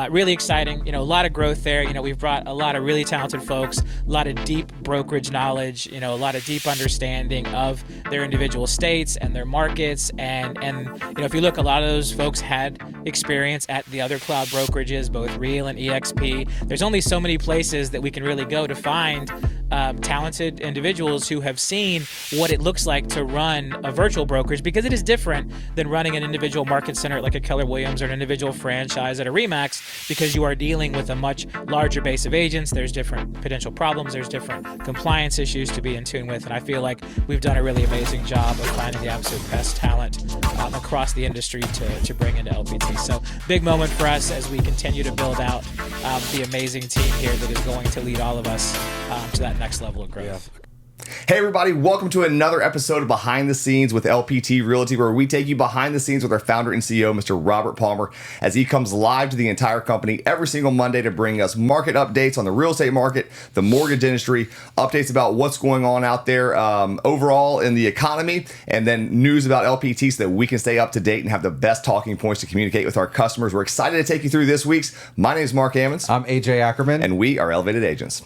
really exciting. A lot of growth there. We've brought a lot of really talented folks, a lot of deep brokerage knowledge, a lot of deep understanding of their individual states and their markets. And if you look, a lot of those folks had experience at the other cloud brokerages, both Real and EXP. There's only so many places that we can really go to find talented individuals who have seen what it looks like to run a virtual brokerage, because it is different than running an individual market center like a Keller Williams or an individual franchise at a Remax, because you are dealing with a much larger base of agents. There's different potential problems. There's different compliance issues to be in tune with. And I feel like we've done a really amazing job of finding the absolute best talent across the industry to bring into LPT. So big moment for us as we continue to build out the amazing team here that is going to lead all of us to that next level of growth. Yeah. Hey everybody, welcome to another episode of Behind the Scenes with LPT Realty, where we take you behind the scenes with our founder and CEO, Mr. Robert Palmer, as he comes live to the entire company every single Monday to bring us market updates on the real estate market, the mortgage industry, updates about what's going on out there overall in the economy, and then news about LPT so that we can stay up to date and have the best talking points to communicate with our customers. We're excited to take you through this week's. My name is Mark Ammons. I'm AJ Ackerman. And we are Elevated Agents.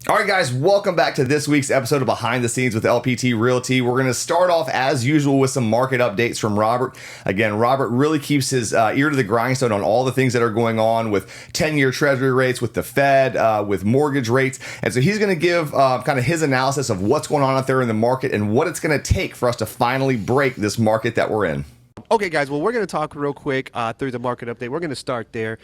All right, guys, welcome back to this week's episode of Behind the Scenes with LPT Realty. We're going to start off, as usual, with some market updates from Robert. Again, Robert really keeps his ear to the grindstone on all the things that are going on with 10-year treasury rates, with the Fed, with mortgage rates. And so he's going to give kind of his analysis of what's going on out there in the market and what it's going to take for us to finally break this market that we're in. Okay, guys, well, we're going to talk real quick through the market update. We're going to start there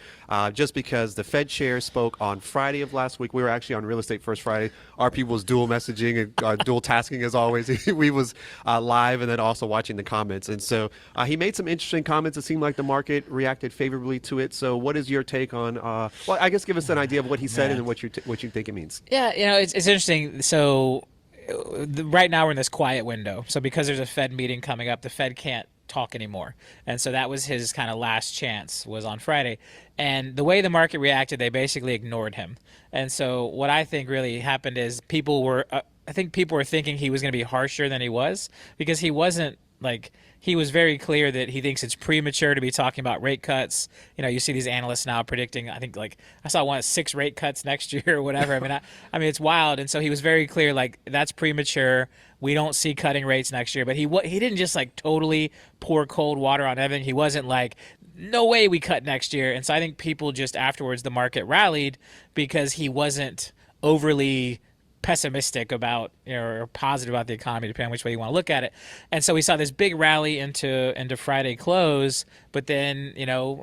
just because the Fed chair spoke on Friday of last week. We were actually on Real Estate First Friday. RP was dual messaging and dual tasking as always. We was live and then also watching the comments. And so he made some interesting comments. It seemed like the market reacted favorably to it. So what is your take on, well, I guess give us an idea of what he said and what you think it means. Yeah, it's interesting. So right now we're in this quiet window. So because there's a Fed meeting coming up, the Fed can't talk anymore. And so that was his kind of last chance, was on Friday. And the way the market reacted, they basically ignored him. And so what I think really happened is people were thinking he was going to be harsher than he was, because he wasn't. He was very clear that he thinks it's premature to be talking about rate cuts. You see these analysts now predicting, I think I saw one at 6 rate cuts next year or whatever. I mean, it's wild. And so he was very clear, that's premature. We don't see cutting rates next year. But he didn't just totally pour cold water on everything. He wasn't no way we cut next year. And so I think people just afterwards, the market rallied because he wasn't overly pessimistic about or positive about the economy, depending on which way you want to look at it. And so we saw this big rally into Friday close, but then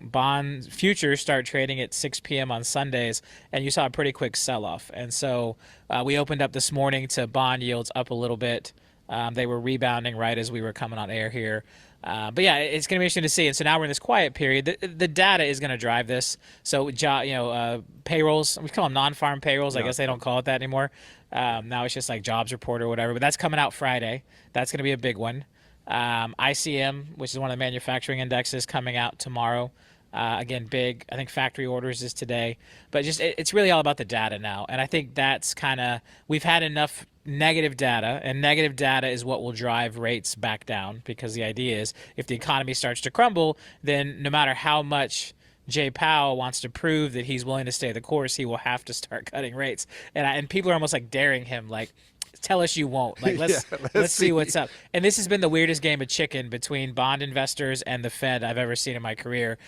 bond futures start trading at 6 p.m. on Sundays, and you saw a pretty quick sell-off. And so we opened up this morning to bond yields up a little bit. They were rebounding right as we were coming on air here. But yeah, it's going to be interesting to see. And so now we're in this quiet period. The data is going to drive this. So payrolls, we call them non-farm payrolls. I guess they don't call it that anymore. Now it's just jobs report or whatever. But that's coming out Friday. That's going to be a big one. ICM, which is one of the manufacturing indexes, coming out tomorrow. Again, big. I think factory orders is today. But it's really all about the data now. And I think that's we've had enough negative data, and negative data is what will drive rates back down, because the idea is if the economy starts to crumble, then no matter how much Jay Powell wants to prove that he's willing to stay the course, he will have to start cutting rates. And people are almost daring him, tell us you won't. Let's see what's up. And this has been the weirdest game of chicken between bond investors and the Fed I've ever seen in my career.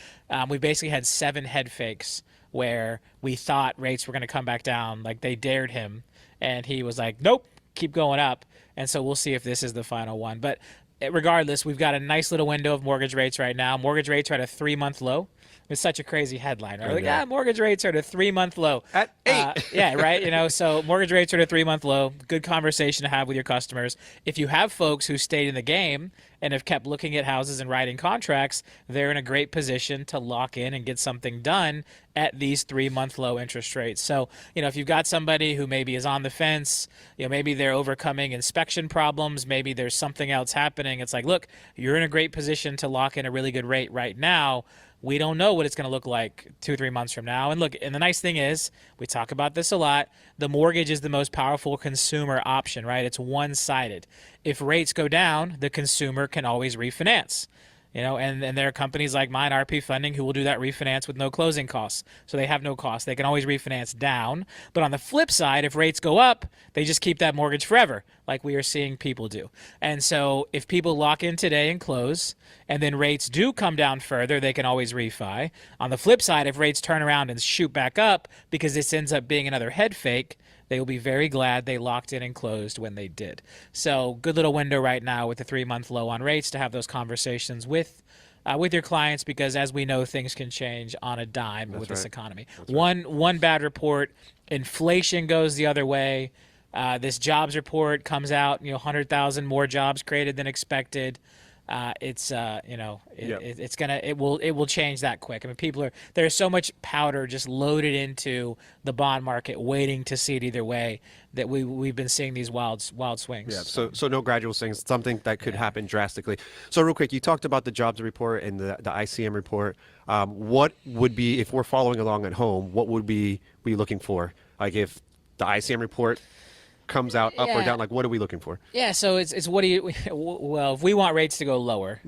We basically had 7 head fakes where we thought rates were going to come back down. They dared him, and he was nope, keep going up. And so we'll see if this is the final one. But regardless, we've got a nice little window of mortgage rates right now. Mortgage rates are at a 3-month low. It's such a crazy headline, right? Mortgage rates are at a 3-month low. At 8. Yeah, right? So mortgage rates are at a 3-month low. Good conversation to have with your customers. If you have folks who stayed in the game and have kept looking at houses and writing contracts, they're in a great position to lock in and get something done at these 3-month low interest rates. So, if you've got somebody who maybe is on the fence, maybe they're overcoming inspection problems, maybe there's something else happening. It's look, you're in a great position to lock in a really good rate right now. We don't know what it's going to look like 2-3 months from now. And look, and the nice thing is, we talk about this a lot, the mortgage is the most powerful consumer option, right? It's one-sided. If rates go down, the consumer can always refinance. And there are companies like mine, RP Funding, who will do that refinance with no closing costs. So they have no costs. They can always refinance down. But on the flip side, if rates go up, they just keep that mortgage forever, like we are seeing people do. And so if people lock in today and close, and then rates do come down further, they can always refi. On the flip side, if rates turn around and shoot back up because this ends up being another head fake, they will be very glad they locked in and closed when they did. So good little window right now with the 3-month low on rates to have those conversations with your clients, because as we know, things can change on a dime with this economy. One bad report, inflation goes the other way. This jobs report comes out, 100,000 more jobs created than expected. It will change that quick. I mean, there's so much powder just loaded into the bond market, waiting to see it either way, that we've been seeing these wild swings. Yeah. So no gradual things. Something that could happen drastically. So real quick, you talked about the jobs report and the ICM report. What would be, if we're following along at home, what would we be looking for? Like if the ICM report comes out up or down, like what are we looking for? Yeah, so it's what do you, well, if we want rates to go lower,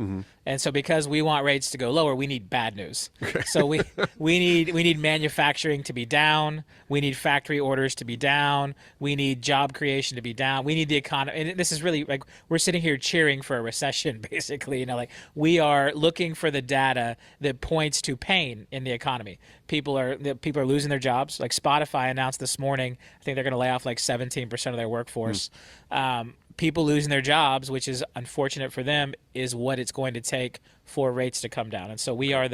and so because we want rates to go lower, we need bad news. So we need manufacturing to be down, we need factory orders to be down, we need job creation to be down, we need the economy, and this is really like we're sitting here cheering for a recession, basically. Like we are looking for the data that points to pain in the economy. People are losing their jobs. Like Spotify announced this morning, I think they're going to lay off like 17% of their workforce. People losing their jobs, which is unfortunate for them, is what it's going to take for rates to come down. And so we are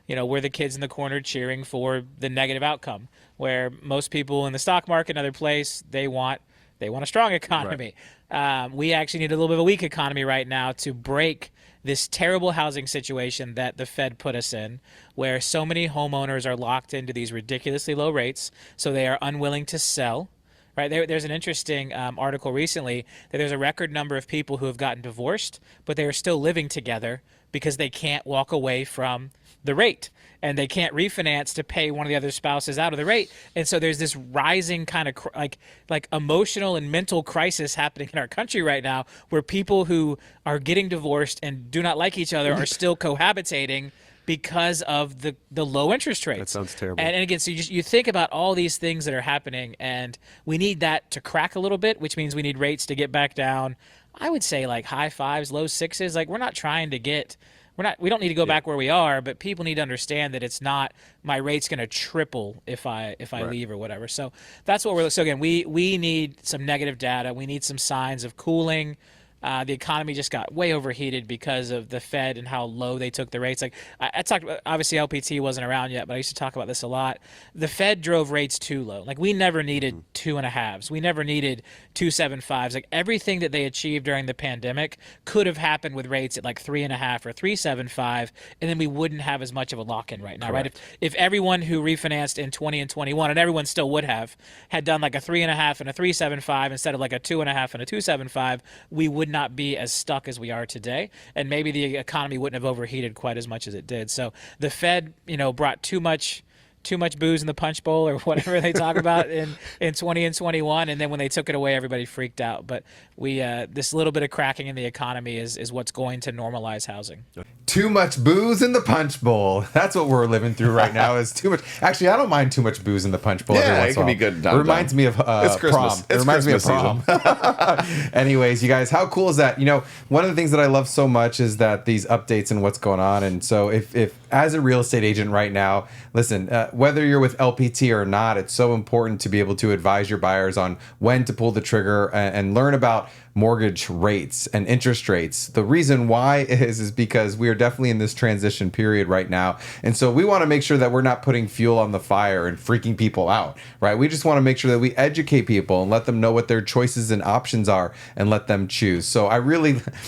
we're the kids in the corner cheering for the negative outcome, where most people in the stock market and other place, they want a strong economy. Right. We actually need a little bit of a weak economy right now to break this terrible housing situation that the Fed put us in, where so many homeowners are locked into these ridiculously low rates, so they are unwilling to sell. Right, there's an interesting article recently that there's a record number of people who have gotten divorced, but they are still living together because they can't walk away from the rate, and they can't refinance to pay one of the other spouses out of the rate. And so there's this rising kind of like emotional and mental crisis happening in our country right now, where people who are getting divorced and do not like each other are still cohabitating because of the low interest rates. That sounds terrible. And again, so you think about all these things that are happening, and we need that to crack a little bit, which means we need rates to get back down. I would say like high 5s, low 6s. Like we don't need to go back where we are, but people need to understand that it's not my rate's going to triple if I leave or whatever. So that's what so again, we need some negative data. We need some signs of cooling. The economy just got way overheated because of the Fed and how low they took the rates. Like I talked about, obviously LPT wasn't around yet, but I used to talk about this a lot. The Fed drove rates too low. Like we never needed 2.5s. We never needed 2.75s. Like everything that they achieved during the pandemic could have happened with rates at like 3.5 or 3.75, and then we wouldn't have as much of a lock-in right now. Correct. Right? If everyone who refinanced in 20 and 21, and everyone still would have, had done like a 3.5 and a 3.75 instead of like a 2.5 and a 2.75, we would not be as stuck as we are today, and maybe the economy wouldn't have overheated quite as much as it did. So the Fed, brought too much booze in the punch bowl, or whatever they talk about in 20 and 21, and then when they took it away, everybody freaked out. But we this little bit of cracking in the economy is what's going to normalize housing. Too much booze in the punch bowl. That's what we're living through right now. Is too much. Actually, I don't mind too much booze in the punch bowl. Yeah, it can be good. It reminds me of prom. It reminds me of prom. Anyways, you guys, how cool is that? One of the things that I love so much is that these updates and what's going on. And so, if as a real estate agent right now, listen, whether you're with LPT or not, it's so important to be able to advise your buyers on when to pull the trigger and learn about mortgage rates and interest rates. The reason why is because we are definitely in this transition period right now. And so we want to make sure that we're not putting fuel on the fire and freaking people out, right? We just want to make sure that we educate people and let them know what their choices and options are and let them choose. So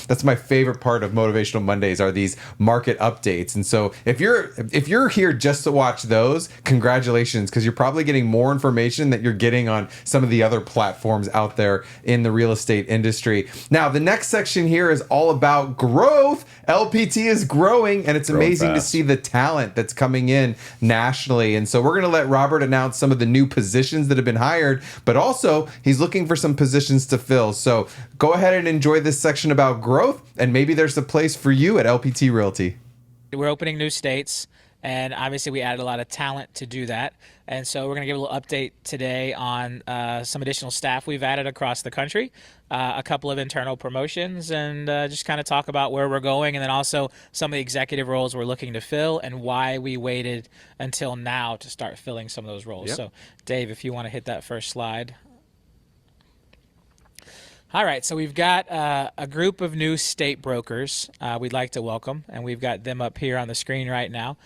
that's my favorite part of Motivational Mondays, are these market updates. And so if you're here just to watch those, congratulations, because you're probably getting more information that you're getting on some of the other platforms out there in the real estate industry. industry. Now, the next section here is all about growth. LPT is growing, and it's amazing to see the talent that's coming in nationally. And so we're going to let Robert announce some of the new positions that have been hired, but also he's looking for some positions to fill. So go ahead and enjoy this section about growth, and maybe there's a place for you at LPT Realty. We're opening new states, and obviously we added a lot of talent to do that. And so we're going to give a little update today on some additional staff we've added across the country, a couple of internal promotions, and just kind of talk about where we're going, and then also some of the executive roles we're looking to fill and why we waited until now to start filling some of those roles. Yep. So Dave, if you want to hit that first slide. All right, so we've got a group of new state brokers we'd like to welcome, and we've got them up here on the screen right now.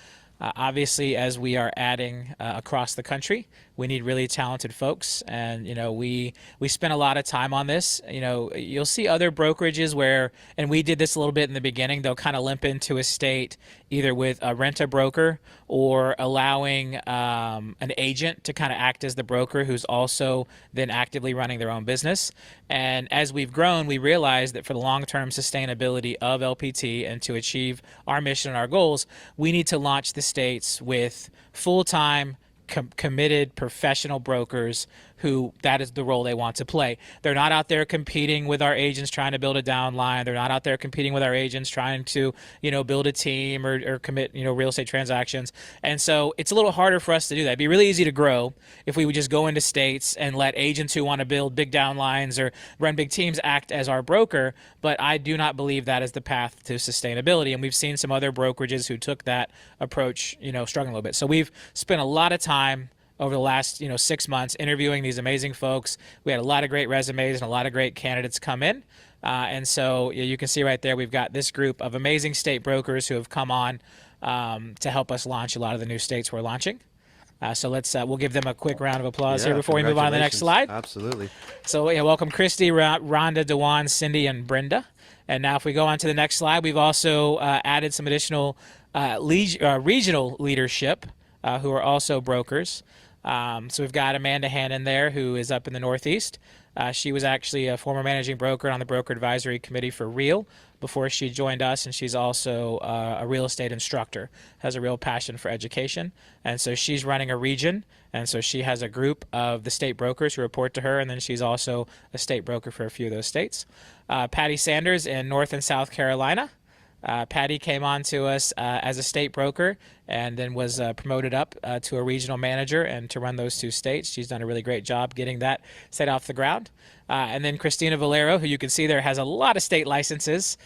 Obviously, as we are adding across the country, we need really talented folks, and we spent a lot of time on this. You'll see other brokerages where, and we did this a little bit in the beginning, they'll kind of limp into a state either with a rent-a-broker or allowing an agent to kind of act as the broker who's also then actively running their own business. And as we've grown, we realized that for the long-term sustainability of LPT and to achieve our mission and our goals, we need to launch the states with full-time, committed professional brokers who that is the role they want to play. They're not out there competing with our agents trying to build a downline. They're not out there competing with our agents trying to, build a team or commit, real estate transactions. And so it's a little harder for us to do that. It'd be really easy to grow if we would just go into states and let agents who want to build big downlines or run big teams act as our broker. But I do not believe that is the path to sustainability. And we've seen some other brokerages who took that approach, struggling a little bit. So we've spent a lot of time over the last 6 months interviewing these amazing folks. We had a lot of great resumes and a lot of great candidates come in. And so you can see right there, we've got this group of amazing state brokers who have come on to help us launch a lot of the new states we're launching. So we'll give them a quick round of applause here before we move on to the next slide. Absolutely. So welcome Christy, Rhonda, Dewan, Cindy, and Brenda. And now if we go on to the next slide, we've also added some additional regional leadership who are also brokers. So we've got Amanda Hannon there, who is up in the Northeast. She was actually a former managing broker on the broker advisory committee for Real before she joined us, and she's also a real estate instructor, has a real passion for education. And so she's running a region, and so she has a group of the state brokers who report to her, and then she's also a state broker for a few of those states. Patty Sanders in North and South Carolina. Patty came on to us as a state broker and then was promoted up to a regional manager and to run those two states. She's done a really great job getting that state off the ground. And then Christina Valero, who you can see there has a lot of state licenses.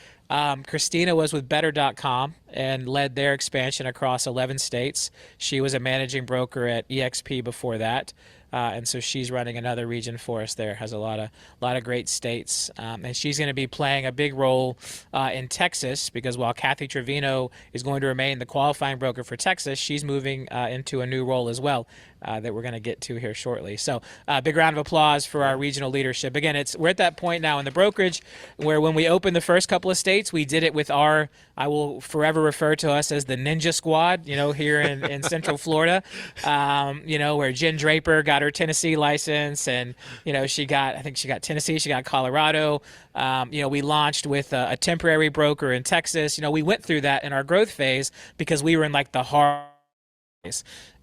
Christina was with Better.com and led their expansion across 11 states. She was a managing broker at EXP before that. And so she's running another region for us there, has a lot of great states. And she's going to be playing a big role in Texas because while Kathy Trevino is going to remain the qualifying broker for Texas, she's moving into a new role as well that we're going to get to here shortly. So big round of applause for our regional leadership. Again, we're at that point now in the brokerage where when we opened the first couple of states, we did it with I will forever refer to us as the Ninja Squad, here in Central Florida, where Jen Draper got her Tennessee license and, I think she got Tennessee, she got Colorado. We launched with a temporary broker in Texas. We went through that in our growth phase because we were in like the hard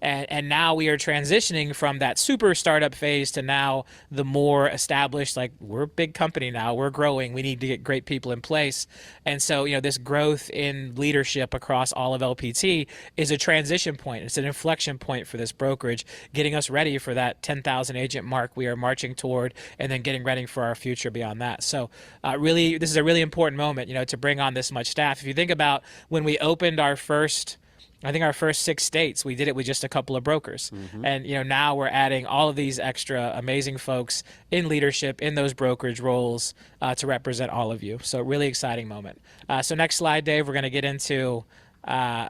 and now we are transitioning from that super startup phase to now the more established, like we're a big company now, we're growing, we need to get great people in place. And so, this growth in leadership across all of LPT is a transition point. It's an inflection point for this brokerage, getting us ready for that 10,000 agent mark we are marching toward and then getting ready for our future beyond that. So really, this is a really important moment, to bring on this much staff. If you think about when we opened our first 6 states, we did it with just a couple of brokers. Mm-hmm. And, now we're adding all of these extra amazing folks in leadership in those brokerage roles to represent all of you. So really exciting moment. So next slide, Dave, we're going to get into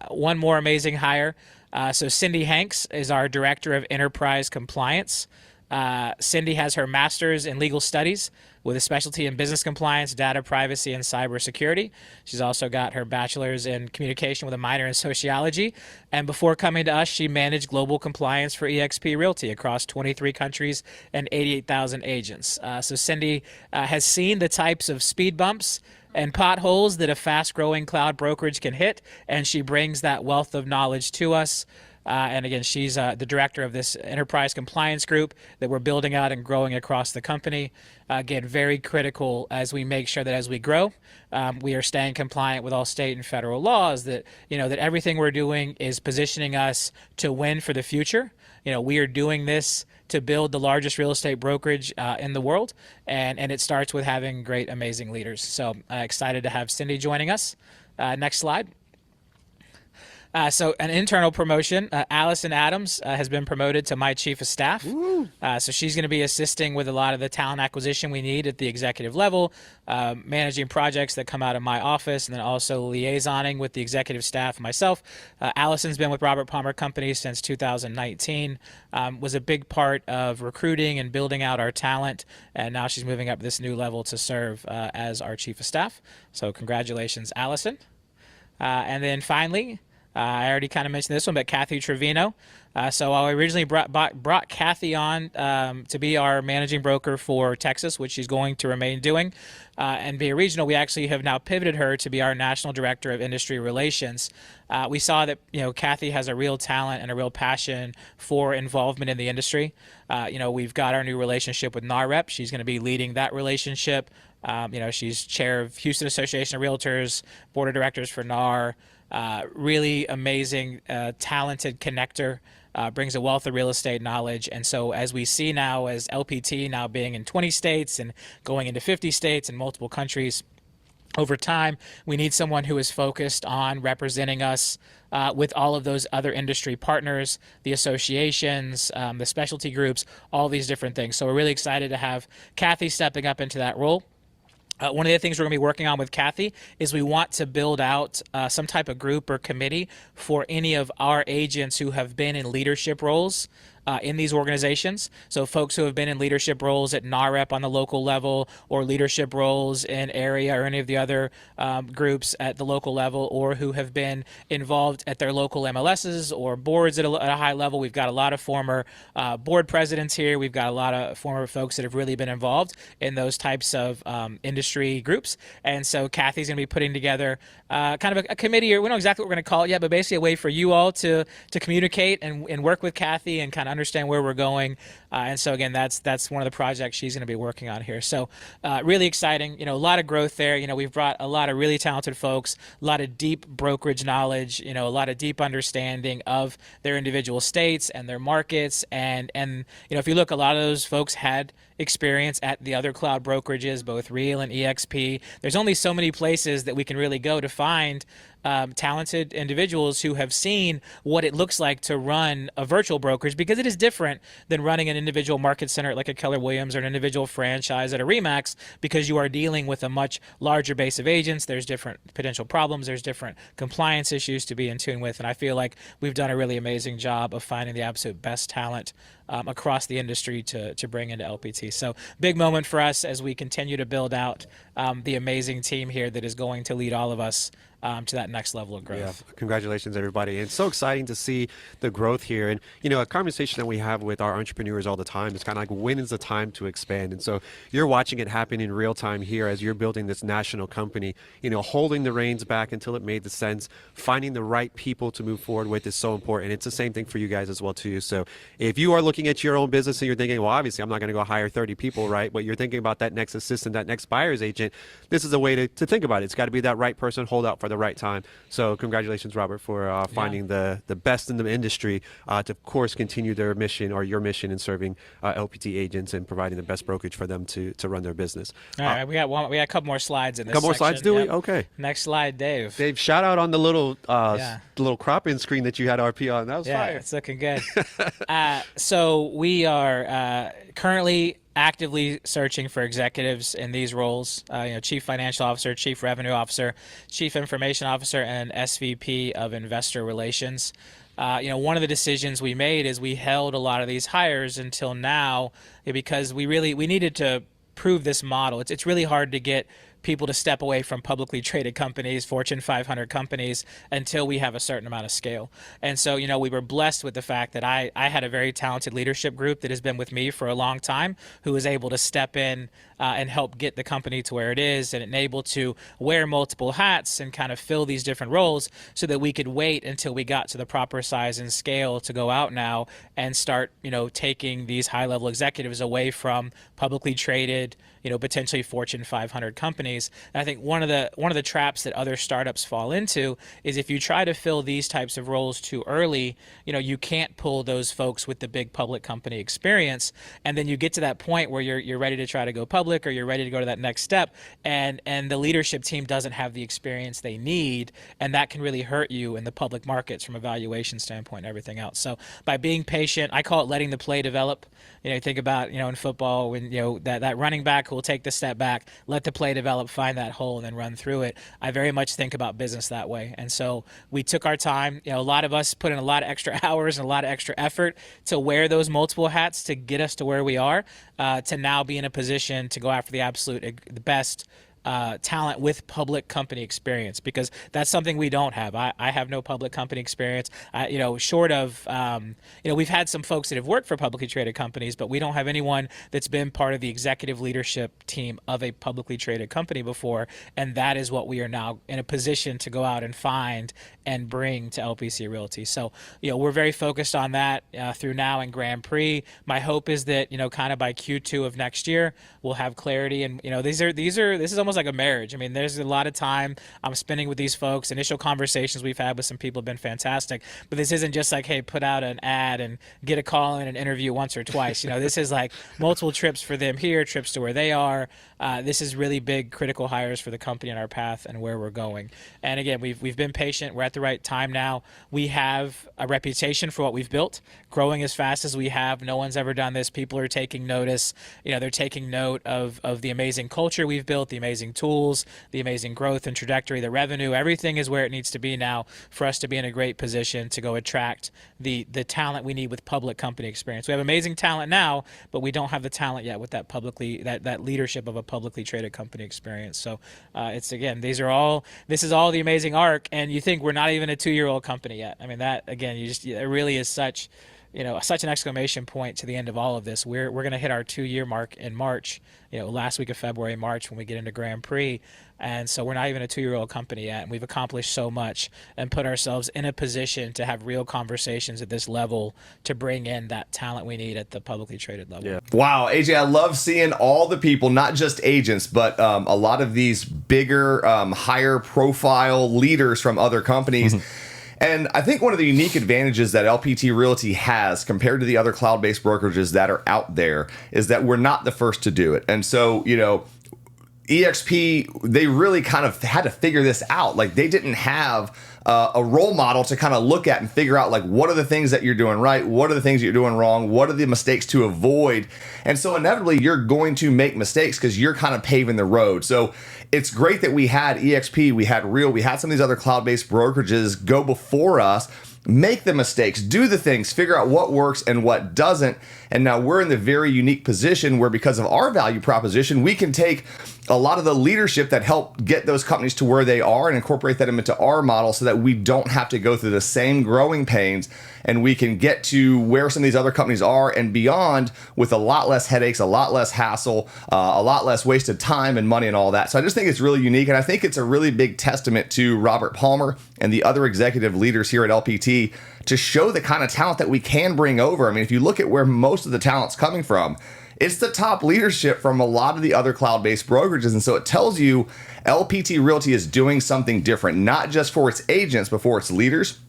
one more amazing hire. So Cindy Hanks is our Director of Enterprise Compliance. Cindy has her master's in legal studies with a specialty in business compliance, data privacy, and cybersecurity. She's also got her bachelor's in communication with a minor in sociology. And before coming to us, she managed global compliance for eXp Realty across 23 countries and 88,000 agents. So Cindy has seen the types of speed bumps and potholes that a fast-growing cloud brokerage can hit, and she brings that wealth of knowledge to us. And again, she's the director of this enterprise compliance group that we're building out and growing across the company. Again, very critical as we make sure that as we grow, we are staying compliant with all state and federal laws, that, that everything we're doing is positioning us to win for the future. We are doing this to build the largest real estate brokerage in the world, and it starts with having great, amazing leaders. So excited to have Cindy joining us. Next slide. So an internal promotion, Allison Adams has been promoted to my chief of staff. So she's going to be assisting with a lot of the talent acquisition we need at the executive level, managing projects that come out of my office, and then also liaisoning with the executive staff and myself. Allison's been with Robert Palmer Company since 2019, was a big part of recruiting and building out our talent, and now she's moving up this new level to serve as our chief of staff. So congratulations, Allison. And then finally, I already kind of mentioned this one, but Kathy Trevino. So I originally brought Kathy on to be our managing broker for Texas, which she's going to remain doing, and be a regional. We actually have now pivoted her to be our national director of industry relations. We saw that Kathy has a real talent and a real passion for involvement in the industry. We've got our new relationship with NAREP. She's going to be leading that relationship. She's chair of Houston Association of Realtors, board of directors for NAR. Really amazing, talented connector, brings a wealth of real estate knowledge. And so as we see now, as LPT now being in 20 states and going into 50 states and multiple countries, over time, we need someone who is focused on representing us with all of those other industry partners, the associations, the specialty groups, all these different things. So we're really excited to have Kathy stepping up into that role. One of the things we're going to be working on with Kathy is we want to build out some type of group or committee for any of our agents who have been in leadership roles in these organizations. So folks who have been in leadership roles at NAREP on the local level, or leadership roles in area or any of the other groups at the local level, or who have been involved at their local MLSs or boards at a high level. We've got a lot of former board presidents here. We've got a lot of former folks that have really been involved in those types of industry groups. And so Kathy's going to be putting together kind of a committee, or we don't know exactly what we're going to call it yet, but basically a way for you all to communicate and work with Kathy and kind of understand where we're going. And so again, that's one of the projects she's going to be working on here. So really exciting, a lot of growth there. We've brought a lot of really talented folks, a lot of deep brokerage knowledge, a lot of deep understanding of their individual states and their markets. And if you look, a lot of those folks had experience at the other cloud brokerages, both Real and eXp. There's only so many places that we can really go to find talented individuals who have seen what it looks like to run a virtual brokerage, because it is different than running an individual market center like a Keller Williams or an individual franchise at a Remax, because you are dealing with a much larger base of agents. There's different potential problems. There's different compliance issues to be in tune with. And I feel like we've done a really amazing job of finding the absolute best talent across the industry to bring into LPT. So big moment for us as we continue to build out the amazing team here that is going to lead all of us to that next level of growth. Yeah, congratulations, everybody. And it's so exciting to see the growth here. And, a conversation that we have with our entrepreneurs all the time is kind of like, when is the time to expand? And so you're watching it happen in real time here as you're building this national company, holding the reins back until it made the sense. Finding the right people to move forward with is so important. It's the same thing for you guys as well, too. So if you are looking at your own business and you're thinking, well, obviously I'm not going to go hire 30 people, right? But you're thinking about that next assistant, that next buyer's agent, this is a way to think about it. It's got to be that right person, hold out for the right time. So congratulations, Robert, for finding the best in the industry to, of course, continue their mission, or your mission, in serving LPT agents and providing the best brokerage for them to run their business. All right, we got a couple more slides in this. Couple more section. slides, do we? Yep. Okay. Next slide, Dave. Dave, shout out on the little crop-in screen that you had RP on. That was fire. It's looking good. So we are currently actively searching for executives in these roles, chief financial officer, chief revenue officer, chief information officer, and SVP of investor relations. One of the decisions we made is we held a lot of these hires until now, because we needed to prove this model. It's really hard to get people to step away from publicly traded companies, Fortune 500 companies, until we have a certain amount of scale. And so, we were blessed with the fact that I had a very talented leadership group that has been with me for a long time, who was able to step in and help get the company to where it is, and able to wear multiple hats and kind of fill these different roles so that we could wait until we got to the proper size and scale to go out now and start, taking these high-level executives away from publicly traded, potentially Fortune 500 companies. And I think one of the traps that other startups fall into is if you try to fill these types of roles too early, you can't pull those folks with the big public company experience, and then you get to that point where you're ready to try to go public, or you're ready to go to that next step, and the leadership team doesn't have the experience they need, and that can really hurt you in the public markets from a valuation standpoint and everything else. So by being patient, I call it letting the play develop. Think about in football when that running back who will take the step back, let the play develop, find that hole, and then run through it. I very much think about business that way. And so we took our time. A lot of us put in a lot of extra hours and a lot of extra effort to wear those multiple hats to get us to where we are, to now be in a position to go after the best talent with public company experience, because that's something we don't have. I have no public company experience. Short of, we've had some folks that have worked for publicly traded companies, but we don't have anyone that's been part of the executive leadership team of a publicly traded company before. And that is what we are now in a position to go out and find and bring to LPT Realty. So, we're very focused on that through now and Grand Prix. My hope is that, kind of by Q2 of next year, we'll have clarity. And, this is almost like a marriage. I mean, there's a lot of time I'm spending with these folks. Initial conversations we've had with some people have been fantastic, but this isn't just like, hey, put out an ad and get a call in and interview once or twice. This is like multiple trips for them here, trips to where they are. This is really big, critical hires for the company and our path and where we're going. And again, we've been patient. We're at the right time now. We have a reputation for what we've built, growing as fast as we have. No one's ever done this. People are taking notice. They're taking note of the amazing culture we've built, the amazing tools, the amazing growth and trajectory, the revenue. Everything is where it needs to be now for us to be in a great position to go attract the talent we need with public company experience. We have amazing talent now, but we don't have the talent yet with that leadership of a publicly traded company experience. So this is all the amazing arc, and you think we're not even a 2-year-old company yet. I mean, that again, it really is such an exclamation point to the end of all of this. We're going to hit our 2-year mark in March, last week of February, March, when we get into Grand Prix. And so we're not even a 2-year-old company yet, and we've accomplished so much and put ourselves in a position to have real conversations at this level to bring in that talent we need at the publicly traded level. Yeah. Wow, AJ, I love seeing all the people, not just agents, but a lot of these bigger, higher profile leaders from other companies. And I think one of the unique advantages that LPT Realty has compared to the other cloud-based brokerages that are out there is that we're not the first to do it. And so, EXP, they really kind of had to figure this out. Like, they didn't have a role model to kind of look at and figure out, like, what are the things that you're doing right? What are the things you're doing wrong? What are the mistakes to avoid? And so inevitably you're going to make mistakes because you're kind of paving the road. So it's great that we had EXP, we had Real, we had some of these other cloud-based brokerages go before us, make the mistakes, do the things, figure out what works and what doesn't. And now we're in the very unique position where, because of our value proposition, we can take a lot of the leadership that helped get those companies to where they are and incorporate that into our model so that we don't have to go through the same growing pains, and we can get to where some of these other companies are and beyond with a lot less headaches, a lot less hassle, a lot less wasted time and money and all that. So I just think it's really unique, and I think it's a really big testament to Robert Palmer and the other executive leaders here at LPT to show the kind of talent that we can bring over. I mean, if you look at where most of the talent's coming from, it's the top leadership from a lot of the other cloud-based brokerages. And so it tells you LPT Realty is doing something different, not just for its agents, but for its leaders.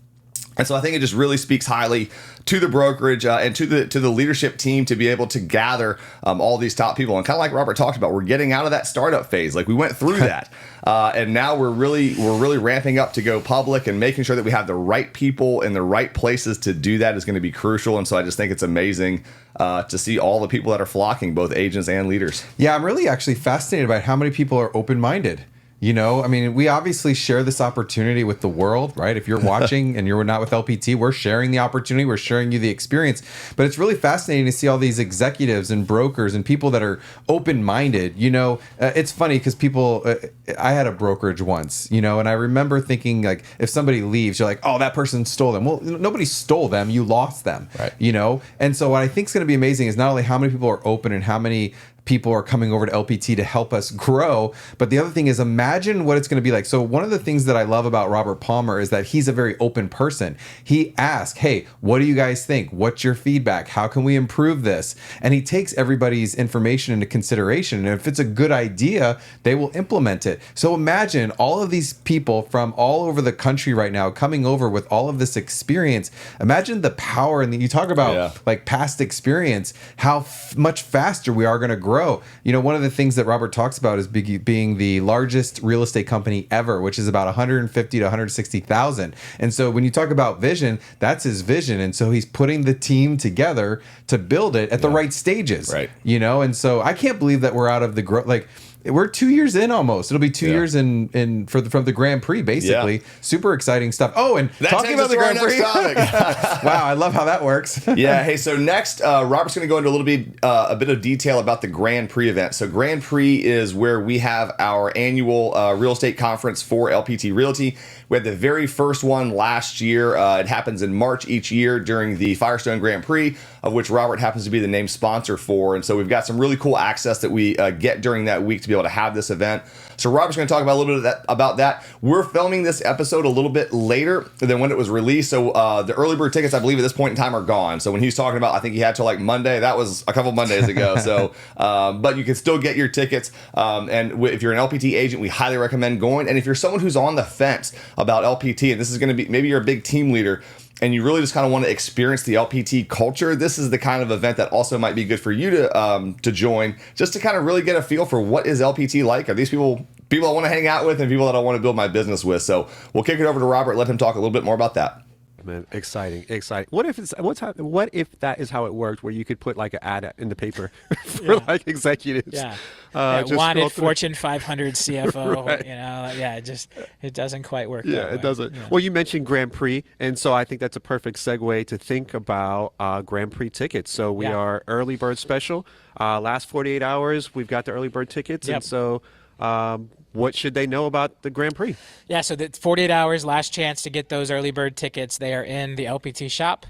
And so I think it just really speaks highly to the brokerage and to the leadership team to be able to gather all these top people. And kind of like Robert talked about, we're getting out of that startup phase. Like, we went through that. And now we're really ramping up to go public, and making sure that we have the right people in the right places to do that is going to be crucial. And so I just think it's amazing to see all the people that are flocking, both agents and leaders. Yeah, I'm really actually fascinated by how many people are open-minded. You know, I mean, we obviously share this opportunity with the world, right? If you're watching and you're not with LPT, we're sharing the opportunity, we're sharing you the experience. But it's really fascinating to see all these executives and brokers and people that are open-minded. You know, it's funny because people, I had a brokerage once, you know, and I remember thinking, like, if somebody leaves, you're like, oh, that person stole them. Well, nobody stole them, you lost them, right? You know? And so what I think is going to be amazing is not only how many people are open and how many people are coming over to LPT to help us grow. But the other thing is, imagine what it's going to be like. So one of the things that I love about Robert Palmer is that he's a very open person. He asks, hey, what do you guys think? What's your feedback? How can we improve this? And he takes everybody's information into consideration. And if it's a good idea, they will implement it. So imagine all of these people from all over the country right now coming over with all of this experience. Imagine the power, and you talk about like past experience, how much faster we are going to grow. You know, one of the things that Robert talks about is being the largest real estate company ever, which is about 150 to 160,000. And so when you talk about vision, that's his vision. And so he's putting the team together to build it at the right stages. Right. You know, and so I can't believe that we're out of the growth. Like, we're 2 years in almost. It'll be 2 years from the Grand Prix, basically. Super exciting stuff. Oh, and that talking about the Grand Prix. Wow, I love how that works. Yeah. Hey, so next, Robert's going to go into a bit of detail about the Grand Prix event. So Grand Prix is where we have our annual real estate conference for LPT Realty. We had the very first one last year. It happens in March each year during the Firestone Grand Prix, of which Robert happens to be the name sponsor for. And so we've got some really cool access that we get during that week to be able to have this event. So Robert's going to talk about a little bit about that. We're filming this episode a little bit later than when it was released. So the early bird tickets, I believe at this point in time, are gone. So when he's talking about, I think he had till like Monday, that was a couple Mondays ago. So, but you can still get your tickets. And if you're an LPT agent, we highly recommend going. And if you're someone who's on the fence about LPT, and this is going to be, maybe you're a big team leader, and you really just kind of want to experience the LPT culture, this is the kind of event that also might be good for you to join, just to kind of really get a feel for what is LPT like. Are these people I want to hang out with and people that I want to build my business with? So we'll kick it over to Robert, let him talk a little bit more about that. Man, exciting. What if that is how it worked, where you could put like an ad in the paper for like executives? Yeah. Just wanted Fortune 500 CFO. Right. You know, it doesn't quite work. Yeah, it doesn't. Yeah. Well, you mentioned Grand Prix, and so I think that's a perfect segue to think about Grand Prix tickets. So we are early bird special. Last 48 hours, we've got the early bird tickets, and so. What should they know about the Grand Prix? Yeah, so the 48 hours, last chance to get those early bird tickets. They are in the LPT shop.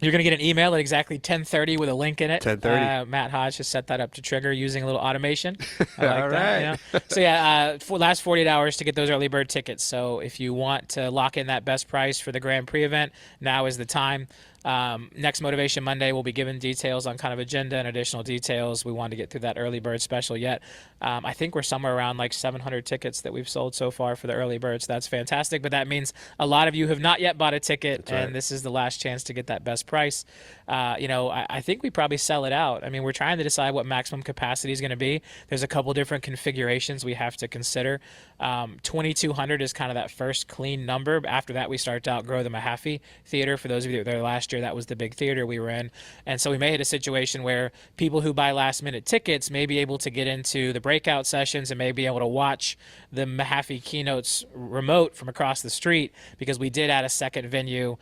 You're going to get an email at exactly 10:30 with a link in it. 10:30. Matt Hodge has set that up to trigger using a little automation. I like All that. right. So last 48 hours to get those early bird tickets. So if you want to lock in that best price for the Grand Prix event, now is the time. Next Motivation Monday, we'll be giving details on kind of agenda and additional details. We wanted to get through that early bird special yet. I think we're somewhere around like 700 tickets that we've sold so far for the early birds. So that's fantastic, but that means a lot of you have not yet bought a ticket, and this is the last chance to get that best price. I think we probably sell it out. I mean, we're trying to decide what maximum capacity is going to be. There's a couple different configurations we have to consider. 2,200 is kind of that first clean number. After that, we start to outgrow the Mahaffey Theater. For those of you that were there last year, that was the big theater we were in. And so we may hit a situation where people who buy last minute tickets may be able to get into the breakout sessions and may be able to watch the Mahaffey keynotes remote from across the street, because we did add a second venue.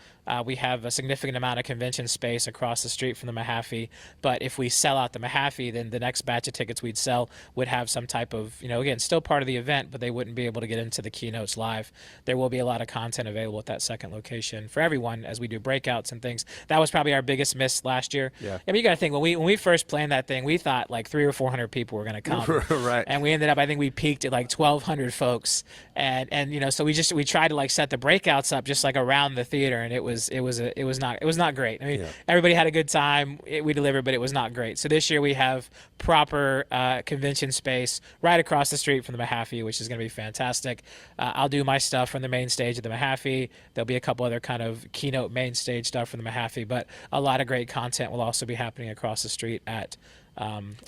We have a significant amount of convention space across the street from the Mahaffey. But if we sell out the Mahaffey, then the next batch of tickets we'd sell would have some type of, again, still part of the event, but they wouldn't be able to get into the keynotes live. There will be a lot of content available at that second location for everyone as we do breakouts and things. That was probably our biggest miss last year. Yeah. I mean, you got to think, when we first planned that thing, we thought like 300 or 400 people were going to come. Right. And we ended up, I think we peaked at like 1,200 folks. And so we tried to like set the breakouts up just like around the theater, and it was not great. I mean, everybody had a good time. We delivered, but it was not great. So this year we have proper convention space right across the street from the Mahaffey, which is going to be fantastic. I'll do my stuff from the main stage of the Mahaffey. There'll be a couple other kind of keynote main stage stuff from the Mahaffey, but a lot of great content will also be happening across the street at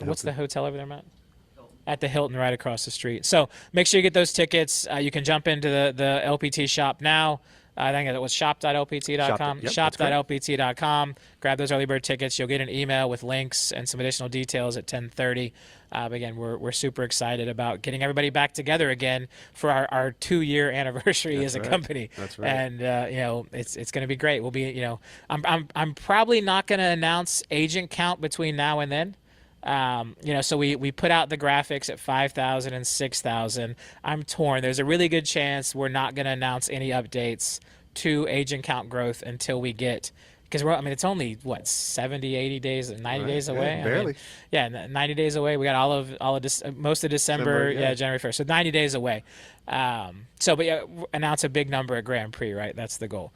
what's the hotel over there, Matt? At the Hilton right across the street. So make sure you get those tickets. You can jump into the LPT shop now. I think it was shop.lpt.com. Yep, Shop.lpt.com. Grab those early bird tickets. You'll get an email with links and some additional details at 10:30. Again, we're super excited about getting everybody back together again for our 2-year anniversary as a company. That's right. And it's going to be great. We'll be I'm probably not going to announce agent count between now and then. So we put out the graphics at 5,000 and 6,000. I'm torn. There's a really good chance we're not going to announce any updates to agent count growth until we get, because it's only 70, 80 days, 90 days away. Barely. 90 days away. We got most of December, January 1st. So 90 days away. Announce a big number at Grand Prix, right? That's the goal.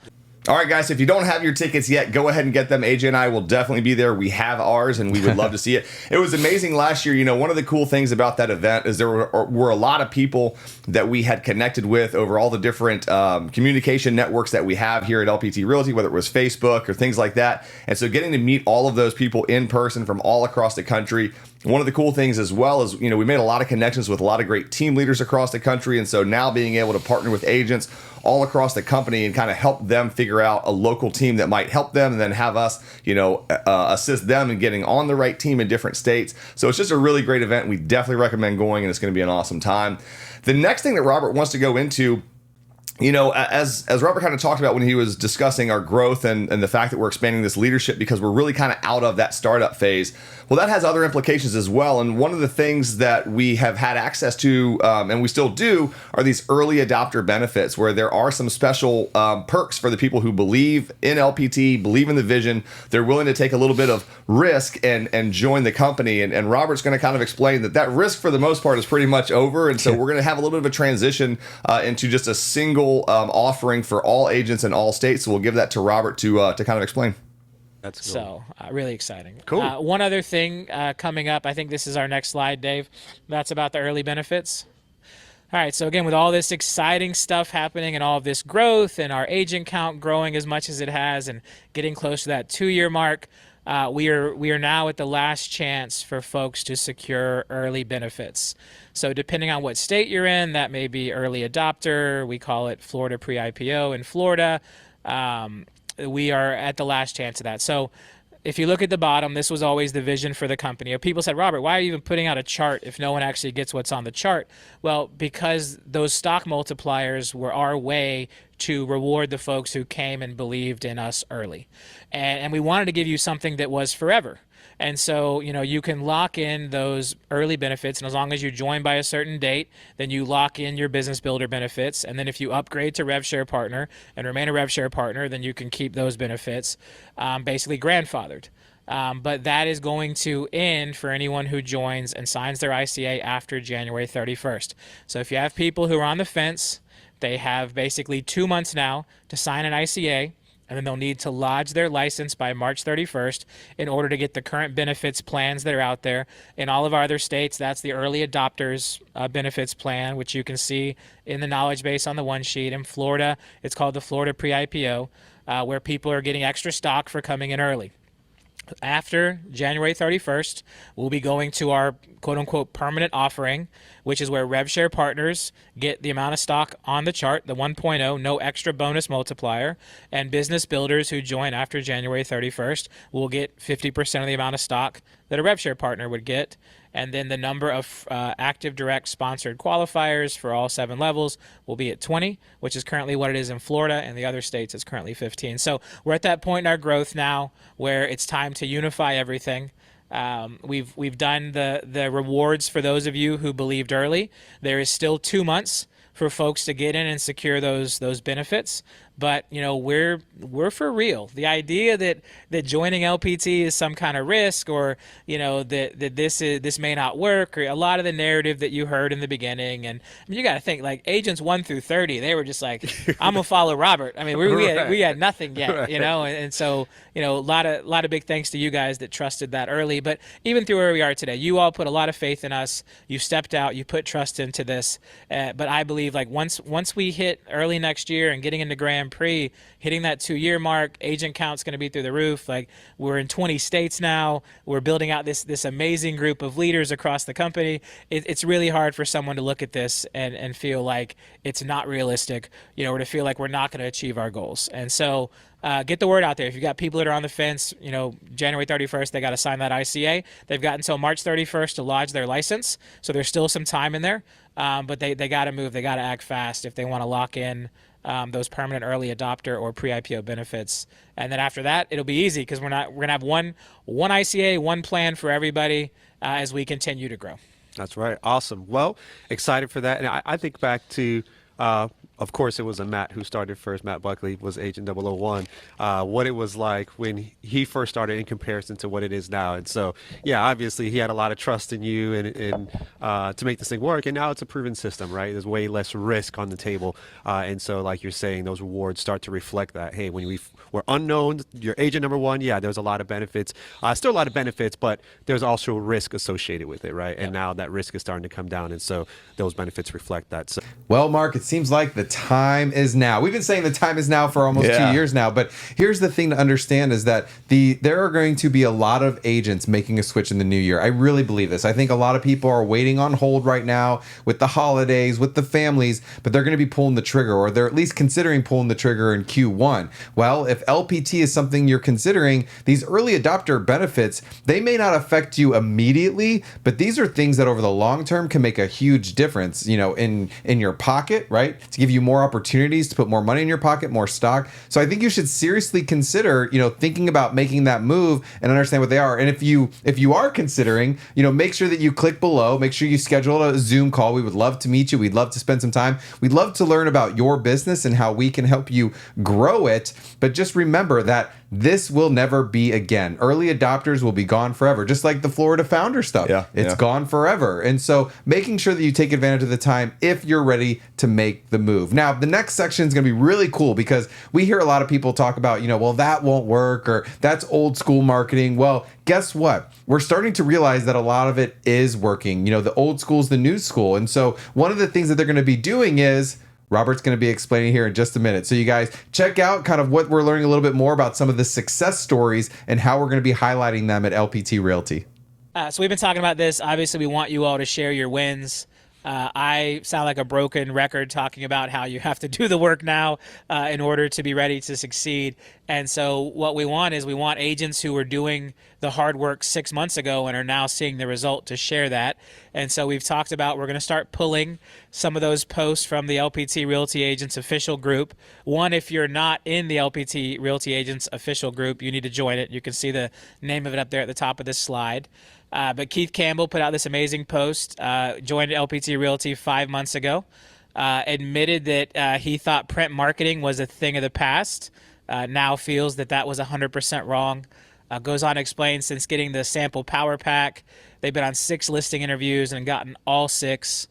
All right, guys, if you don't have your tickets yet, go ahead and get them. AJ and I will definitely be there. We have ours, and we would love to see it. It was amazing last year. One of the cool things about that event is there were a lot of people that we had connected with over all the different communication networks that we have here at LPT Realty, whether it was Facebook or things like that. And so getting to meet all of those people in person from all across the country. One of the cool things as well is, we made a lot of connections with a lot of great team leaders across the country. And so now being able to partner with agents all across the company and kind of help them figure out a local team that might help them and then have us, assist them in getting on the right team in different states. So it's just a really great event. We definitely recommend going, and it's going to be an awesome time. The next thing that Robert wants to go into, as Robert kind of talked about when he was discussing our growth and the fact that we're expanding this leadership because we're really kind of out of that startup phase. Well, that has other implications as well. And one of the things that we have had access to, and we still do, are these early adopter benefits where there are some special perks for the people who believe in LPT, believe in the vision. They're willing to take a little bit of risk and join the company. And Robert's going to kind of explain that risk for the most part is pretty much over. And so we're going to have a little bit of a transition into just a single offering for all agents in all states. So we'll give that to Robert to kind of explain. That's cool. So really exciting. Cool. One other thing coming up, I think this is our next slide, Dave. That's about the early benefits. All right, so again, with all this exciting stuff happening and all of this growth and our agent count growing as much as it has and getting close to that 2-year mark, we are now at the last chance for folks to secure early benefits. So depending on what state you're in, that may be early adopter. We call it Florida pre-IPO in Florida. We are at the last chance of that. So if you look at the bottom, this was always the vision for the company. People said, Robert, why are you even putting out a chart if no one actually gets what's on the chart? Well, because those stock multipliers were our way to reward the folks who came and believed in us early. And we wanted to give you something that was forever. And so, you can lock in those early benefits, and as long as you join by a certain date, then you lock in your business builder benefits. And then if you upgrade to RevShare partner and remain a RevShare partner, then you can keep those benefits basically grandfathered. But that is going to end for anyone who joins and signs their ICA after January 31st. So if you have people who are on the fence, they have basically 2 months now to sign an ICA. And then they'll need to lodge their license by March 31st in order to get the current benefits plans that are out there. In all of our other states, that's the early adopters benefits plan, which you can see in the knowledge base on the one sheet. In Florida, it's called the Florida pre-IPO, where people are getting extra stock for coming in early. After January 31st, we'll be going to our quote-unquote permanent offering, which is where RevShare partners get the amount of stock on the chart, the 1.0, no extra bonus multiplier, and business builders who join after January 31st will get 50% of the amount of stock that a RevShare partner would get. And then the number of active direct sponsored qualifiers for all 7 levels will be at 20, which is currently what it is in Florida, and the other states it's currently 15. So we're at that point in our growth now where it's time to unify everything. We've done the rewards for those of you who believed early. There is still 2 months for folks to get in and secure those benefits. But we're for real. The idea that joining LPT is some kind of risk, or that this may not work, or a lot of the narrative that you heard in the beginning. And you got to think, like, agents 1 through 30, they were just like, I'm gonna follow Robert. I mean, we had nothing yet, Right. and so a lot of big thanks to you guys that trusted that early. But even through where we are today, you all put a lot of faith in us. You stepped out. You put trust into this. But I believe, like, once we hit early next year and getting into Grand Grand Prix, hitting that 2-year mark. Agent count's going to be through the roof. Like, we're in 20 states now. We're building out this amazing group of leaders across the company. It's really hard for someone to look at this and feel like it's not realistic, or to feel like we're not going to achieve our goals. And so get the word out there. If you've got people that are on the fence, January 31st, they got to sign that ICA. They've got until March 31st to lodge their license. So there's still some time in there. But they got to move. They got to act fast if they want to lock in those permanent early adopter or pre-IPO benefits. And then after that, it'll be easy because we're going to have one ICA, one plan for everybody as we continue to grow. That's right. Awesome. Well, excited for that. And I think back to, of course, it was a Matt who started first. Matt Buckley was Agent 001. What it was like when he first started in comparison to what it is now. And so, yeah, obviously he had a lot of trust in you and to make this thing work. And now it's a proven system, right? There's way less risk on the table. And so, like you're saying, those rewards start to reflect that. Hey, when we're unknown, you're Agent number 1. Yeah, there's a lot of benefits. Still a lot of benefits, but there's also risk associated with it, right? And now that risk is starting to come down. And so those benefits reflect that. So, well, Mark, it seems like the time is now. We've been saying the time is now for almost 2 years now, but here's the thing to understand is that there are going to be a lot of agents making a switch in the new year. I really believe this. I think a lot of people are waiting on hold right now with the holidays, with the families, but they're going to be pulling the trigger, or they're at least considering pulling the trigger in Q1. Well, if LPT is something you're considering, these early adopter benefits, they may not affect you immediately, but these are things that over the long term can make a huge difference, in your pocket, right? To give you more opportunities to put more money in your pocket, more stock. So I think you should seriously consider, thinking about making that move and understand what they are. And if you are considering, make sure that you click below, make sure you schedule a Zoom call. We would love to meet you. We'd love to spend some time. We'd love to learn about your business and how we can help you grow it. But just remember that this will never be again. Early adopters will be gone forever, just like the Florida founder stuff. It's gone forever. And so making sure that you take advantage of the time if you're ready to make the move. Now, the next section is going to be really cool because we hear a lot of people talk about, well, that won't work or that's old school marketing. Well, guess what? We're starting to realize that a lot of it is working. The old school is the new school. And so one of the things that they're going to be doing is Robert's going to be explaining here in just a minute. So you guys check out kind of what we're learning a little bit more about some of the success stories and how we're going to be highlighting them at LPT Realty. So we've been talking about this. Obviously, we want you all to share your wins. I sound like a broken record talking about how you have to do the work now in order to be ready to succeed. And so what we want agents who were doing the hard work 6 months ago and are now seeing the result to share that. And so we've talked about we're going to start pulling some of those posts from the LPT Realty Agents official group. One, if you're not in the LPT Realty Agents official group, you need to join it. You can see the name of it up there at the top of this slide. But Keith Campbell put out this amazing post, joined LPT Realty 5 months ago, admitted that he thought print marketing was a thing of the past, now feels that was 100% wrong. Goes on to explain since getting the sample power pack, they've been on 6 listing interviews and gotten all 6.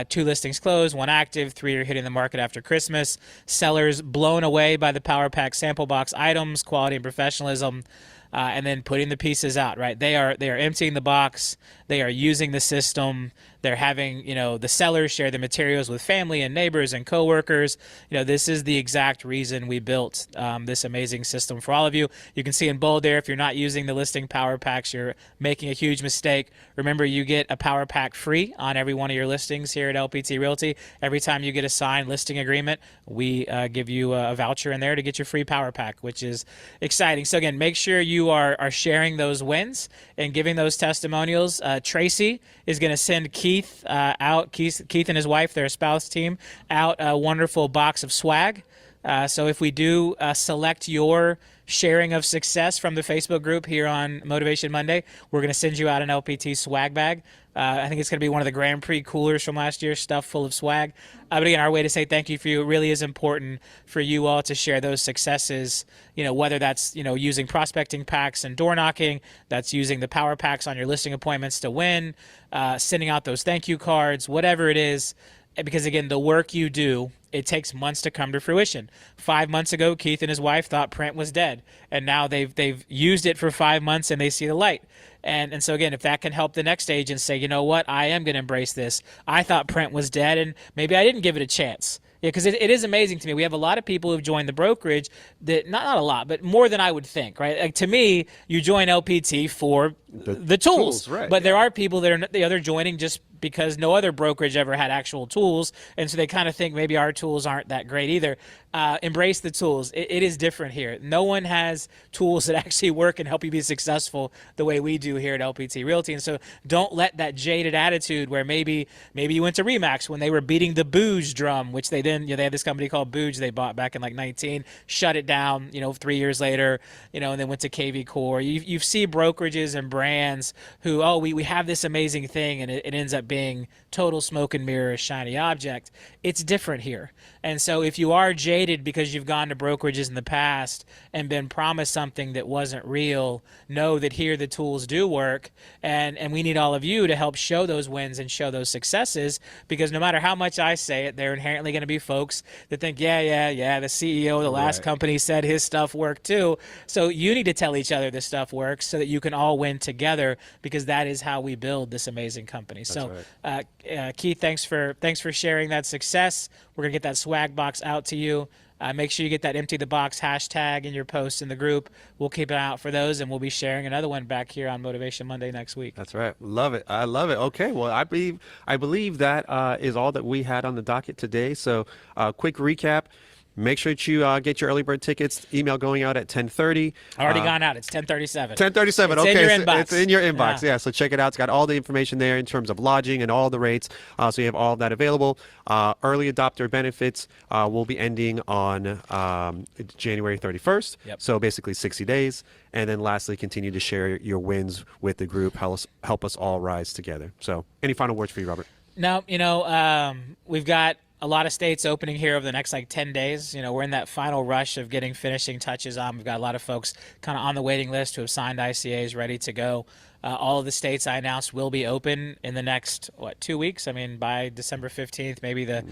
2 listings closed, 1 active, 3 are hitting the market after Christmas. Sellers blown away by the power pack sample box items, quality and professionalism. And then putting the pieces out, right? They are emptying the box. They are using the system. They're having, the sellers share the materials with family and neighbors and coworkers. This is the exact reason we built this amazing system for all of you. You can see in bold there, if you're not using the listing power packs, you're making a huge mistake. Remember, you get a power pack free on every one of your listings here at LPT Realty. Every time you get a signed listing agreement, we give you a voucher in there to get your free power pack, which is exciting. So again, make sure you are sharing those wins and giving those testimonials. Tracy is going to send Keith out, Keith and his wife, their spouse team, out a wonderful box of swag. So if we do select your sharing of success from the Facebook group here on Motivation Monday, we're going to send you out an LPT swag bag. I think it's going to be one of the Grand Prix coolers from last year, stuffed full of swag. But again, our way to say thank you for you. It really is important for you all to share those successes, whether that's, using prospecting packs and door knocking, that's using the power packs on your listing appointments to win, sending out those thank you cards, whatever it is. Because again, the work you do, it takes months to come to fruition. 5 months ago, Keith and his wife thought print was dead, and now they've used it for 5 months and they see the light. And so again, if that can help the next agent say, you know what, I am going to embrace this. I thought print was dead, and maybe I didn't give it a chance. Yeah, because it is amazing to me. We have a lot of people who've joined the brokerage that not a lot, but more than I would think, right? Like, to me, you join LPT for the tools, right? But there are people that are joining just because no other brokerage ever had actual tools, and so they kind of think maybe our tools aren't that great either. Embrace the tools. It is different here. No one has tools that actually work and help you be successful the way we do here at LPT Realty. And so don't let that jaded attitude where maybe you went to Remax when they were beating the Booge drum, which they then, they had this company called Booge they bought back in like 19, shut it down, 3 years later, and then went to KV Core. You see brokerages and brands who, we have this amazing thing, and it ends up being total smoke and mirrors, shiny object. It's different here. And so if you are jaded because you've gone to brokerages in the past and been promised something that wasn't real, know that here the tools do work, and we need all of you to help show those wins and show those successes, because no matter how much I say it, there are inherently going to be folks that think, the CEO of the last company said his stuff worked too. So you need to tell each other this stuff works so that you can all win together, because that is how we build this amazing company. Keith, thanks for sharing that success. We're going to get that swag box out to you. Make sure you get that empty the box hashtag in your posts in the group. We'll keep an eye out for those, and we'll be sharing another one back here on Motivation Monday next week. That's right. Love it. I love it. Okay. Well, I believe that is all that we had on the docket today. So quick recap. Make sure that you get your early bird tickets. Email going out at 10:30. Already gone out. It's 10:37. 10:37. Okay. In your inbox. It's in your inbox. Yeah. So check it out. It's got all the information there in terms of lodging and all the rates. So you have all of that available. Early adopter benefits will be ending on January 31st. Yep. So basically 60 days. And then lastly, continue to share your wins with the group. Help us all rise together. So any final words for you, Robert? No, we've got a lot of states opening here over the next 10 days. We're in that final rush of getting finishing touches on. We've got a lot of folks kind of on the waiting list who have signed ICAs ready to go. All of the states I announced will be open in the next 2 weeks. I mean, by December 15th, maybe the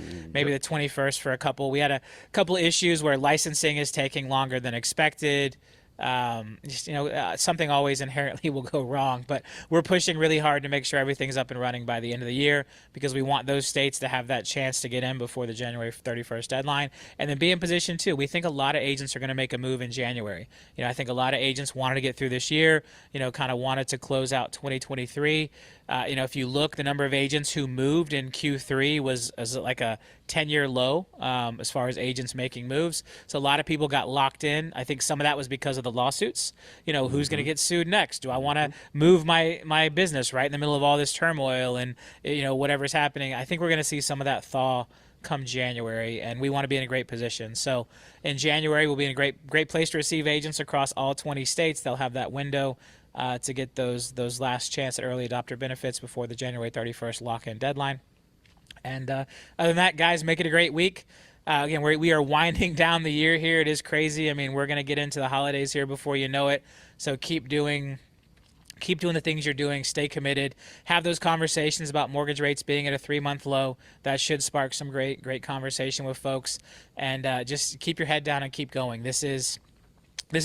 21st for a couple. We had a couple of issues where licensing is taking longer than expected. Something always inherently will go wrong, but we're pushing really hard to make sure everything's up and running by the end of the year, because we want those states to have that chance to get in before the January 31st deadline, and then be in position too. We think a lot of agents are going to make a move in January. I think a lot of agents wanted to get through this year, kind of wanted to close out 2023. If you look, the number of agents who moved in Q3 was like a 10-year low as far as agents making moves. So a lot of people got locked in. I think some of that was because of the lawsuits. Who's going to get sued next? Do I want to move my business right in the middle of all this turmoil and whatever's happening? I think we're going to see some of that thaw come January, and we want to be in a great position. So in January, we'll be in a great place to receive agents across all 20 states. They'll have that window to get those last chance at early adopter benefits before the January 31st lock-in deadline. And other than that, guys, make it a great week. Again, we are winding down the year here. It is crazy. I mean, we're going to get into the holidays here before you know it. So keep doing the things you're doing. Stay committed. Have those conversations about mortgage rates being at a 3-month low. That should spark some great conversation with folks. And just keep your head down and keep going. This is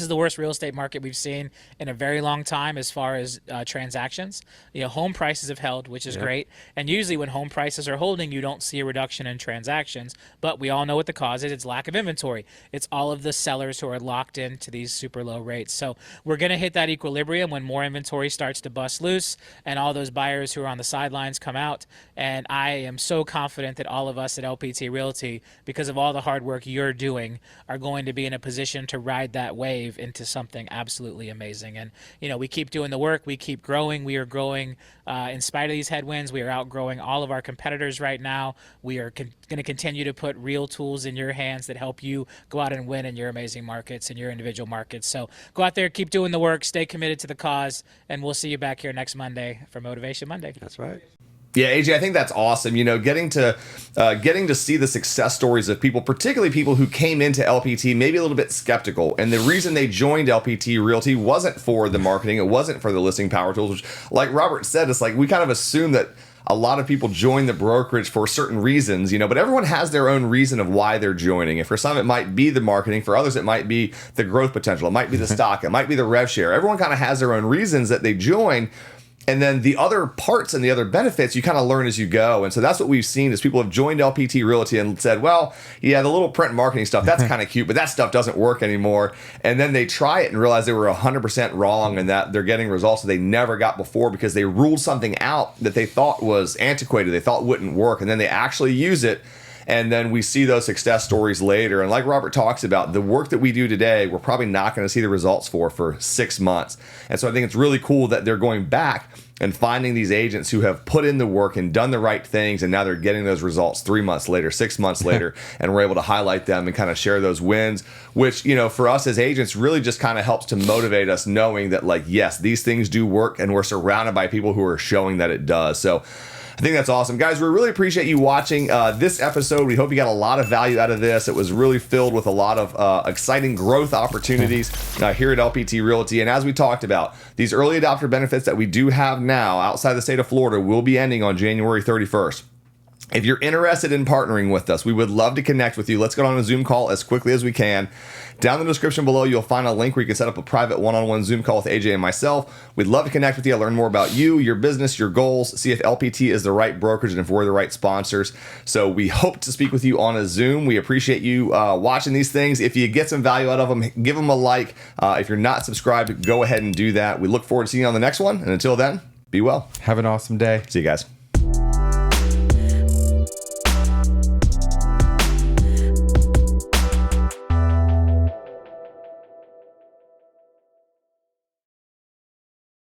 the worst real estate market we've seen in a very long time as far as transactions. Home prices have held, which is great. And usually when home prices are holding, you don't see a reduction in transactions. But we all know what the cause is. It's lack of inventory. It's all of the sellers who are locked into these super low rates. So we're going to hit that equilibrium when more inventory starts to bust loose and all those buyers who are on the sidelines come out. And I am so confident that all of us at LPT Realty, because of all the hard work you're doing, are going to be in a position to ride that wave into something absolutely amazing. And we keep doing the work, we keep growing. We are growing in spite of these headwinds. We are outgrowing all of our competitors right now. We are going to continue to put real tools in your hands that help you go out and win in your amazing markets and your individual markets. So go out there, keep doing the work, stay committed to the cause, and we'll see you back here next Monday for Motivation Monday. That's right. Yeah, AJ, I think that's awesome. Getting to see the success stories of people, particularly people who came into LPT maybe a little bit skeptical, and the reason they joined LPT Realty wasn't for the marketing, it wasn't for the listing power tools. Which, like Robert said, it's like we kind of assume that a lot of people join the brokerage for certain reasons, but everyone has their own reason of why they're joining. And for some, it might be the marketing. For others, it might be the growth potential. It might be the stock. It might be the rev share. Everyone kind of has their own reasons that they join. And then the other parts and the other benefits you kind of learn as you go. And so that's what we've seen is people have joined LPT Realty and said, well, yeah, the little print marketing stuff, that's kind of cute, but that stuff doesn't work anymore. And then they try it and realize they were 100% wrong and that they're getting results that they never got before because they ruled something out that they thought was antiquated, they thought wouldn't work. And then they actually use it. And then we see those success stories later. And like Robert talks about, the work that we do today, we're probably not going to see the results for 6 months. And so I think it's really cool that they're going back and finding these agents who have put in the work and done the right things. And now they're getting those results 3 months later, 6 months later, and we're able to highlight them and kind of share those wins, which, you know, for us as agents really just kind of helps to motivate us knowing that, like, yes, these things do work and we're surrounded by people who are showing that it does. So I think that's awesome. Guys, we really appreciate you watching this episode. We hope you got a lot of value out of this. It was really filled with a lot of exciting growth opportunities here at LPT Realty. And as we talked about, these early adopter benefits that we do have now outside the state of Florida will be ending on January 31st. If you're interested in partnering with us, we would love to connect with you. Let's get on a Zoom call as quickly as we can. Down in the description below, you'll find a link where you can set up a private one-on-one Zoom call with AJ and myself. We'd love to connect with you, learn more about you, your business, your goals, see if LPT is the right brokerage and if we're the right sponsors. So we hope to speak with you on a Zoom. We appreciate you watching these things. If you get some value out of them, give them a like. If you're not subscribed, go ahead and do that. We look forward to seeing you on the next one. And until then, be well. Have an awesome day. See you guys.